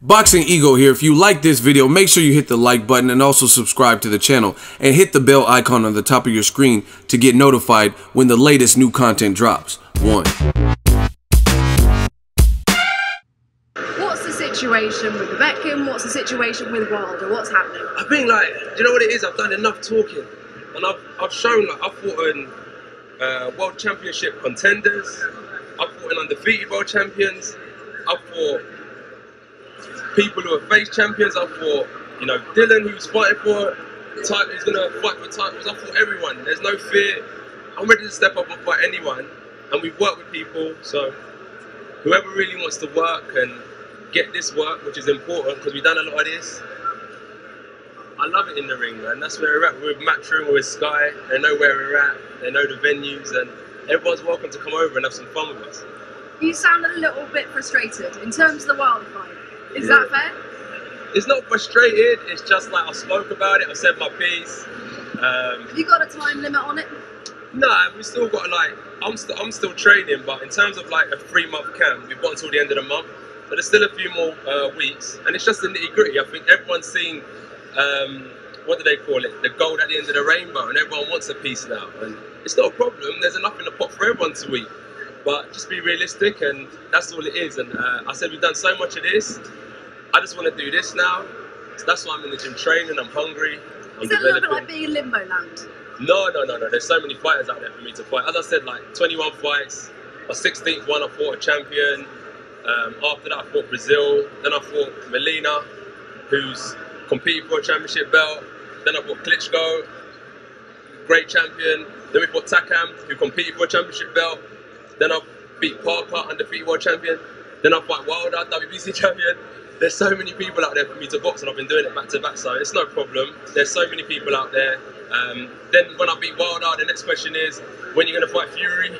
Boxing Ego here. If you like this video, make sure you hit the like button and also subscribe to the channel and hit the bell icon on the top of your screen to get notified when the latest new content drops. What's the situation with Povetkin? What's the situation with Wilder? What's happening? I think, do you know what it is? I've done enough talking, and I've shown, I've fought in world championship contenders, I've fought in undefeated world champions, I've fought people who are face champions, I've fought, Dylan, who's fighting for title, who's gonna fight for titles. I've fought everyone. There's no fear. I'm ready to step up and fight anyone, and we've worked with people. So whoever really wants to work and get this work, which is important because we've done a lot of this. I love it in the ring, man. That's where we're at. We're with Matchroom, we're with Sky. They know where we're at. They know the venues, and everyone's welcome to come over and have some fun with us. You sound a little bit frustrated in terms of the Wilder fight. Is that fair? It's not frustrated. It's just like I spoke about it. I said my piece. Have you got a time limit on it? No, we still got I'm still training, but in terms of like a 3-month camp, we've got until the end of the month. But there's still a few more weeks, and it's just the nitty gritty. I think everyone's seen, what do they call it? The gold at the end of the rainbow, and everyone wants a piece now. And it's not a problem. There's enough in the pot for everyone to eat. But just be realistic, and that's all it is. And I said we've done so much of this. I just want to do this now. So that's why I'm in the gym training. I'm hungry. Is it a little bit like being in limbo land? No. There's so many fighters out there for me to fight. As I said, 21 fights. My 16th one, I fought a champion. After that, I fought Brazil. Then I fought Melina, who's competing for a championship belt. Then I fought Klitschko, great champion. Then we fought Takam, who competed for a championship belt. Then I beat Parker, undefeated world champion. Then I fight Wilder, WBC champion. There's so many people out there for me to box, and I've been doing it back to back, so it's no problem. There's so many people out there. Then when I beat Wilder, the next question is, when are you going to fight Fury?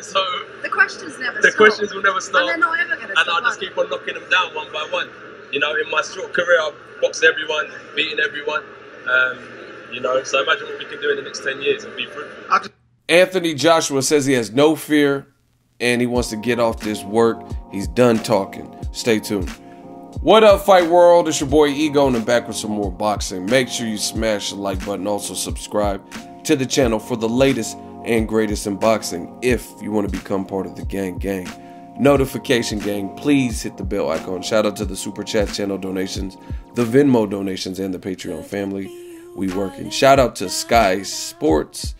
So the questions never stop. The questions will never stop. And they're not ever going to stop. And I'll just keep on knocking them down one by one. In my short career, I've boxed everyone, beaten everyone. So imagine what we can do in the next 10 years and be fruitful. Anthony Joshua says he has no fear and he wants to get off this work. He's done talking. Stay tuned. What up, Fight World? It's your boy Ego, and I'm back with some more boxing. Make sure you smash the like button. Also subscribe to the channel for the latest and greatest in boxing if you want to become part of the gang. Notification gang, please hit the bell icon. Shout out to the Super Chat channel donations, the Venmo donations, and the Patreon family. We working. Shout out to Sky Sports.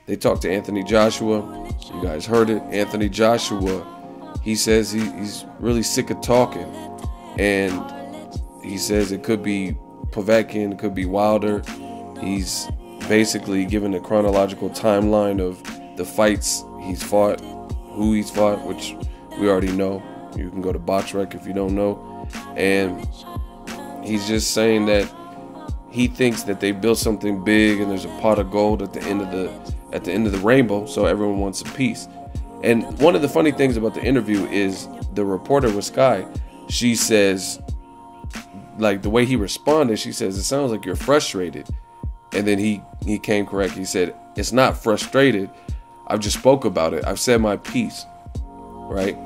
They talked to Anthony Joshua. You guys heard it. Anthony Joshua, he says he's really sick of talking. And he says it could be Povetkin, it could be Wilder. He's basically given a chronological timeline of the fights he's fought, who he's fought, which we already know. You can go to BoxRec if you don't know. And he's just saying that he thinks that they built something big and there's a pot of gold at the end of the rainbow, so everyone wants a piece. And one of the funny things about the interview is the reporter with Sky, she says, the way he responded, she says, it sounds like you're frustrated. And then he came correct. He said, it's not frustrated. I've just spoke about it. I've said my piece, right?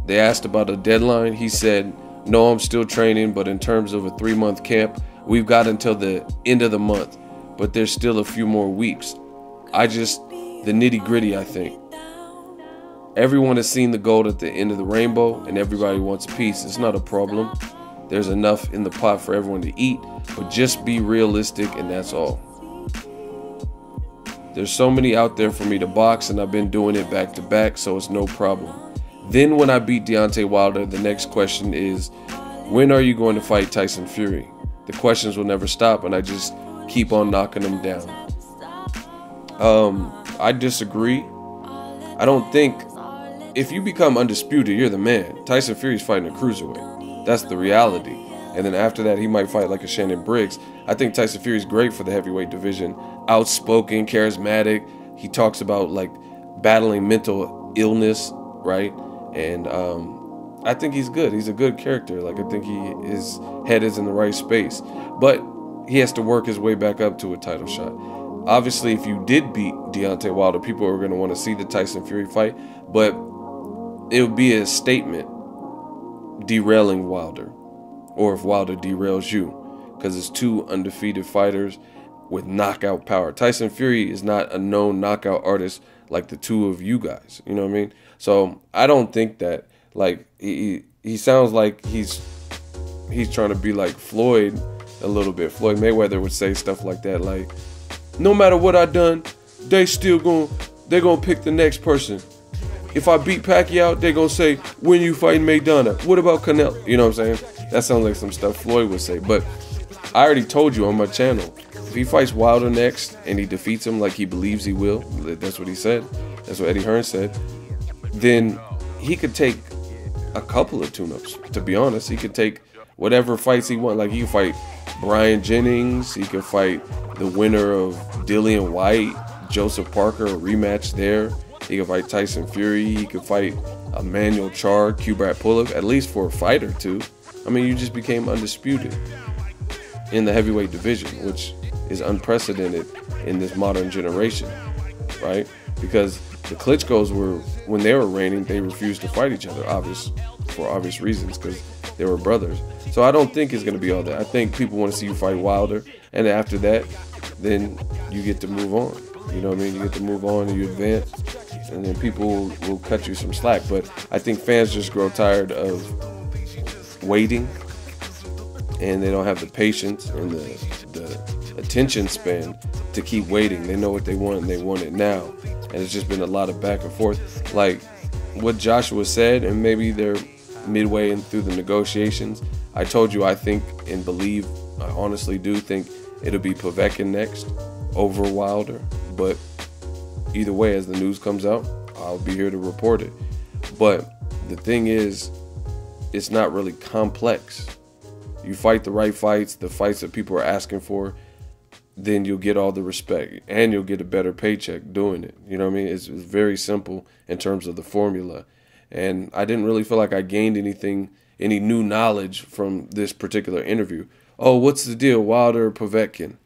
They asked about a deadline. He said, no, I'm still training, but in terms of a 3-month camp, we've got until the end of the month, but there's still a few more weeks. The nitty gritty, I think. Everyone has seen the gold at the end of the rainbow, and everybody wants a piece. It's not a problem. There's enough in the pot for everyone to eat, but just be realistic, and that's all. There's so many out there for me to box, and I've been doing it back to back, so it's no problem. Then when I beat Deontay Wilder, the next question is, when are you going to fight Tyson Fury? The questions will never stop, and I just keep on knocking them down. I disagree. I don't think if you become undisputed, you're the man. Tyson Fury's fighting a cruiserweight. That's the reality. And then after that, he might fight like a Shannon Briggs. I think Tyson Fury's great for the heavyweight division. Outspoken, charismatic. He talks about battling mental illness, right? And I think he's good. He's a good character. I think his head is in the right space. But he has to work his way back up to a title shot. Obviously, if you did beat Deontay Wilder, people are going to want to see the Tyson Fury fight. But it would be a statement derailing Wilder. or if Wilder derails you, because it's two undefeated fighters with knockout power. Tyson Fury is not a known knockout artist like the two of you guys. You know what I mean? So I don't think that, like, he sounds like he's trying to be like Floyd a little bit. Floyd Mayweather would say stuff like that, like, no matter what I done, they're gonna pick the next person. If I beat Pacquiao, they're gonna say, when you fighting Maidana? What about Canelo? You know what I'm saying? That sounds like some stuff Floyd would say. But I already told you on my channel, if he fights Wilder next and he defeats him like he believes he will, that's what he said, that's what Eddie Hearn said, then he could take a couple of tune-ups. To be honest, he could take whatever fights he wants. Like, he could fight Brian Jennings, he could fight the winner of Dillian White, Joseph Parker, a rematch there. He could fight Tyson Fury, he could fight Emmanuel Char, Kubrat Pulev, at least for a fight or two. I mean, you just became undisputed in the heavyweight division, which is unprecedented in this modern generation, right? Because the Klitschkos were, when they were reigning, they refused to fight each other, for obvious reasons, because they were brothers. So I don't think it's going to be all that. I think people want to see you fight Wilder, and after that, then you get to move on. You know what I mean? You get to move on and you advance, and then people will cut you some slack. But I think fans just grow tired of waiting, and they don't have the patience and the attention span to keep waiting. They know what they want and they want it now. And it's just been a lot of back and forth. Like what Joshua said, and maybe they're midway in through the negotiations. I told you I think and believe, I honestly do think it'll be Povetkin next over Wilder. But either way, as the news comes out, I'll be here to report it. But the thing is, it's not really complex. You fight the right fights, the fights that people are asking for, then you'll get all the respect and you'll get a better paycheck doing it. You know what I mean? It's very simple in terms of the formula. And I didn't really feel like I gained any new knowledge from this particular interview. Oh, what's the deal? Wilder, Povetkin.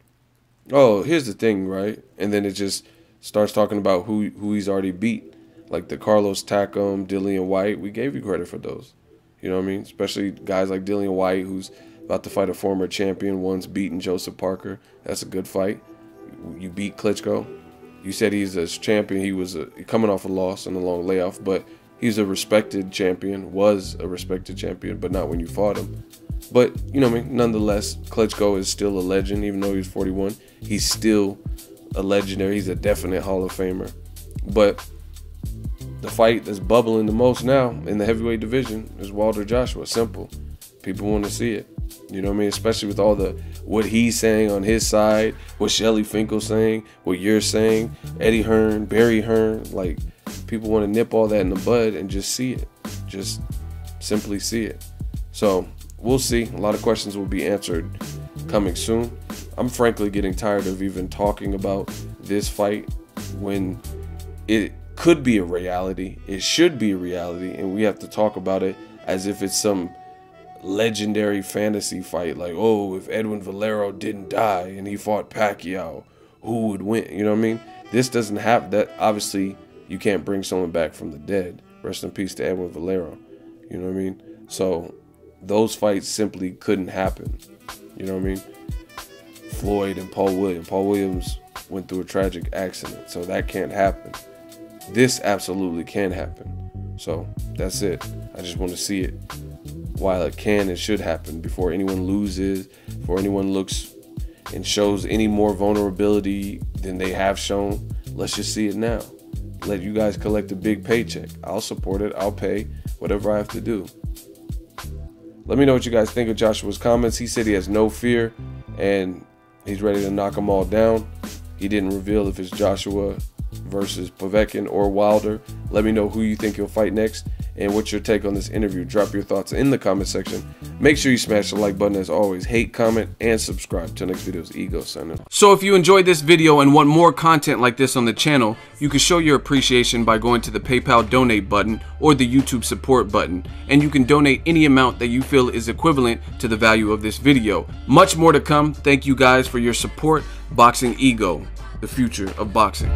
Oh, here's the thing, right? And then it just starts talking about who he's already beat. Like the Carlos Takam, Dillian White. We gave you credit for those. You know what I mean? Especially guys like Dillian White, who's about to fight a former champion, once beaten Joseph Parker. That's a good fight. You beat Klitschko. You said he's a champion. He was coming off a loss and a long layoff, but he's a respected champion, was a respected champion, but not when you fought him. But, you know what I mean? Nonetheless, Klitschko is still a legend, even though he's 41. He's still a legendary. He's a definite Hall of Famer. But the fight that's bubbling the most now in the heavyweight division is Wilder Joshua. Simple. People want to see it. You know what I mean? Especially with all what he's saying on his side, what Shelly Finkel's saying, what you're saying, Eddie Hearn, Barry Hearn. Like, people want to nip all that in the bud and just see it. Just simply see it. So we'll see. A lot of questions will be answered coming soon. I'm frankly getting tired of even talking about this fight when it could be a reality. It should be a reality, and we have to talk about it as if it's some legendary fantasy fight. Like, oh, if Edwin Valero didn't die and he fought Pacquiao, who would win? You know what I mean? This doesn't have that. Obviously, you can't bring someone back from the dead. Rest in peace to Edwin Valero. You know what I mean? So those fights simply couldn't happen. You know what I mean? Floyd and Paul Williams. Paul Williams went through a tragic accident, so that can't happen. This absolutely can happen. So that's it. I just want to see it while it can and should happen, before anyone loses, before anyone looks and shows any more vulnerability than they have shown. Let's just see it now. Let you guys collect a big paycheck. I'll support it. I'll pay whatever I have to do. Let me know what you guys think of Joshua's comments. He said he has no fear and he's ready to knock them all down. He didn't reveal if it's Joshua versus Povetkin or Wilder. Let me know who you think he'll fight next and what's your take on this interview. Drop your thoughts in the comment section. Make sure you smash the like button as always. Hate, comment, and subscribe. Till next video's Ego signing off. So if you enjoyed this video and want more content like this on the channel, you can show your appreciation by going to the PayPal donate button or the YouTube support button, and you can donate any amount that you feel is equivalent to the value of this video. Much more to come. Thank you guys for your support. Boxing Ego, the future of boxing.